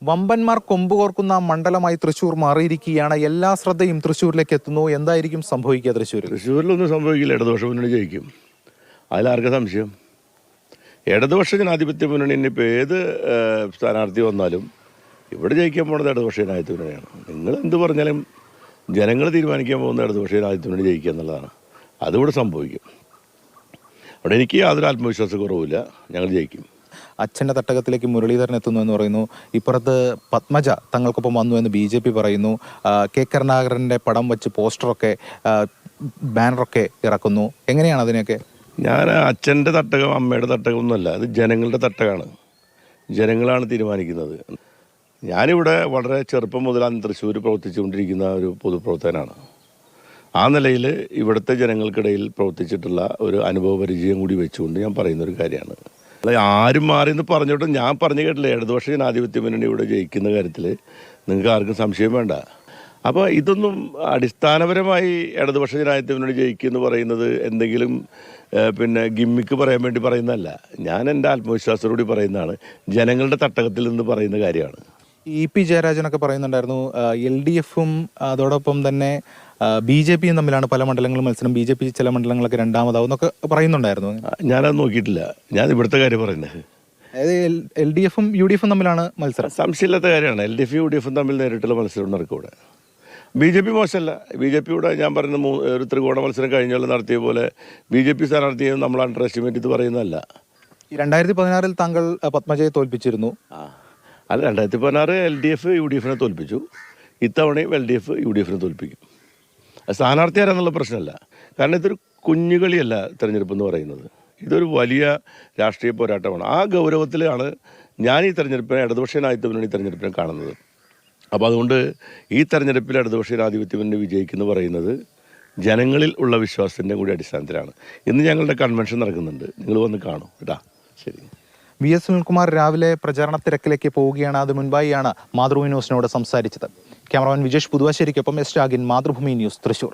വമ്പന്മാർ കൊമ്പുകോർക്കുന്ന മണ്ഡലമായി തൃശ്ശൂർ മാറിയിരിക്കുകയാണ്. എല്ലാ ശ്രദ്ധയും തൃശ്ശൂരിലേക്ക് എത്തുന്നു. എന്തായിരിക്കും സംഭവിക്കുക തൃശ്ശൂരിലൊന്നും സംഭവിക്കില്ല. ഇടതുപക്ഷ മുന്നണി ജയിക്കും. അതിലാർക്കും സംശയം? ഇടതുപക്ഷ ജനാധിപത്യ മുന്നണി ഇനിയിപ്പോൾ ഏത് സ്ഥാനാർത്ഥി വന്നാലും ഇവിടെ ജയിക്കാൻ പോകുന്നത് ഇടതുപക്ഷ ജനാധിപത്യ മുന്നണിയാണ്. നിങ്ങൾ എന്ത് പറഞ്ഞാലും ജനങ്ങൾ തീരുമാനിക്കാൻ പോകുന്ന ഇടതുപക്ഷ ജനാധിപത്യ മുന്നണി ജയിക്കുക എന്നുള്ളതാണ്. അതിവിടെ സംഭവിക്കും. അവിടെ എനിക്ക് യാതൊരു ആത്മവിശ്വാസക്കുറവില്ല. ഞങ്ങൾ ജയിക്കും. അച്ഛൻ്റെ തട്ടകത്തിലേക്ക് മുരളീധരൻ എത്തുന്നു എന്ന് പറയുന്നു. ഇപ്പുറത്ത് പത്മജ തങ്ങൾക്കൊപ്പം വന്നു എന്ന് BJP പറയുന്നു. കെ കരുണാകരൻ്റെ പടം വെച്ച് പോസ്റ്ററൊക്കെ ബാനറൊക്കെ ഇറക്കുന്നു. എങ്ങനെയാണ് അതിനെയൊക്കെ? ഞാൻ അച്ഛൻ്റെ തട്ടകം അമ്മയുടെ തട്ടകം ഒന്നുമല്ല, അത് ജനങ്ങളുടെ തട്ടകമാണ്. ജനങ്ങളാണ് തീരുമാനിക്കുന്നത്. ഞാനിവിടെ വളരെ ചെറുപ്പം മുതലാണ് തൃശ്ശൂർ പ്രവർത്തിച്ചുകൊണ്ടിരിക്കുന്ന ഒരു പൊതുപ്രവർത്തകനാണ്. ആ നിലയിൽ ഇവിടുത്തെ ജനങ്ങൾക്കിടയിൽ പ്രവർത്തിച്ചിട്ടുള്ള ഒരു അനുഭവ പരിചയം കൂടി വെച്ചുകൊണ്ട് ഞാൻ പറയുന്നൊരു കാര്യമാണ്. ആരും മാറിയെന്ന് പറഞ്ഞോട്ട് ഞാൻ പറഞ്ഞു കേട്ടില്ല. ഇടതുപക്ഷ ജനാധിപത്യ മുന്നണി ഇവിടെ ജയിക്കുന്ന കാര്യത്തിൽ നിങ്ങൾക്ക് ആർക്കും സംശയം വേണ്ട. അപ്പോൾ ഇതൊന്നും അടിസ്ഥാനപരമായി ഇടതുപക്ഷ ജനാധിപത്യ മുന്നണി ജയിക്കുമെന്ന് പറയുന്നത് എന്തെങ്കിലും ഗിമ്മിക്ക് പറയാൻ വേണ്ടി പറയുന്നതല്ല. ഞാൻ എൻ്റെ ആത്മവിശ്വാസത്തോടുകൂടി പറയുന്നതാണ്. ജനങ്ങളുടെ തട്ടകത്തിൽ നിന്ന് പറയുന്ന കാര്യമാണ്. EP ജയരാജനൊക്കെ പറയുന്നുണ്ടായിരുന്നു LDFും അതോടൊപ്പം തന്നെ BJPയും തമ്മിലാണ് പല മണ്ഡലങ്ങളും മത്സരം. BJP ചില മണ്ഡലങ്ങളൊക്കെ രണ്ടാമതാവും എന്നൊക്കെ പറയുന്നുണ്ടായിരുന്നു. ഞാനത് നോക്കിയിട്ടില്ല. ഞാൻ ഇവിടുത്തെ കാര്യം പറയുന്നത്. അതായത് LDFും UDFും തമ്മിലാണ് മത്സരം. സംശയമില്ലാത്ത കാര്യമാണ്. LDFും UDFും തമ്മിൽ നേരിട്ടുള്ള മത്സരം നടക്കും ഇവിടെ. BJP മോശമല്ല. BJP ഇവിടെ ഞാൻ പറയുന്ന ഒരു ത്രികോണ മത്സരം കഴിഞ്ഞ നടത്തിയ പോലെ BJP സ്ഥാനാർത്ഥിയെ നമ്മൾ അണ്ടർ എസ്റ്റിമേറ്റ് ഇത് പറയുന്നതല്ല. 2016 താങ്കൾ പത്മജയെ തോൽപ്പിച്ചിരുന്നു. അല്ല, 2016 LDF UDFിനെ തോൽപ്പിച്ചു. ഇത്തവണയും LDF UDFിനെ തോൽപ്പിക്കും. സ്ഥാനാർത്ഥി ആരാന്നുള്ള പ്രശ്നമല്ല. കാരണം ഇതൊരു കുഞ്ഞുകളിയല്ല തെരഞ്ഞെടുപ്പ് എന്ന് പറയുന്നത്. ഇതൊരു വലിയ രാഷ്ട്രീയ പോരാട്ടമാണ്. ആ ഗൗരവത്തിലാണ് ഞാൻ ഈ തെരഞ്ഞെടുപ്പിനെ ഇടതുപക്ഷ ജനാധിപത്യ മുന്നണി തെരഞ്ഞെടുപ്പിനെ കാണുന്നത്. അപ്പോൾ അതുകൊണ്ട് ഈ തെരഞ്ഞെടുപ്പിൽ ഇടതുപക്ഷ ജനാധിപത്യ മുന്നണി വിജയിക്കുന്നു പറയുന്നത് ജനങ്ങളിൽ ഉള്ള വിശ്വാസത്തിൻ്റെ കൂടി അടിസ്ഥാനത്തിലാണ്. ഇന്ന് ഞങ്ങളുടെ കൺവെൻഷൻ നടക്കുന്നുണ്ട്. നിങ്ങൾ വന്ന് കാണും കേട്ടാ. ശരി. VS സുനിൽകുമാർ രാവിലെ പ്രചാരണ തിരക്കിലേക്ക് പോവുകയാണ്. അത് മുൻപായിയാണ് മാതൃഭൂമി ന്യൂസിനോട് സംസാരിച്ചത്. ക്യാമറമാൻ വിജേഷ് പുതുവാശ്ശേരിക്കൊപ്പം S രാഗിൻ, മാതൃഭൂമി ന്യൂസ്, തൃശ്ശൂർ.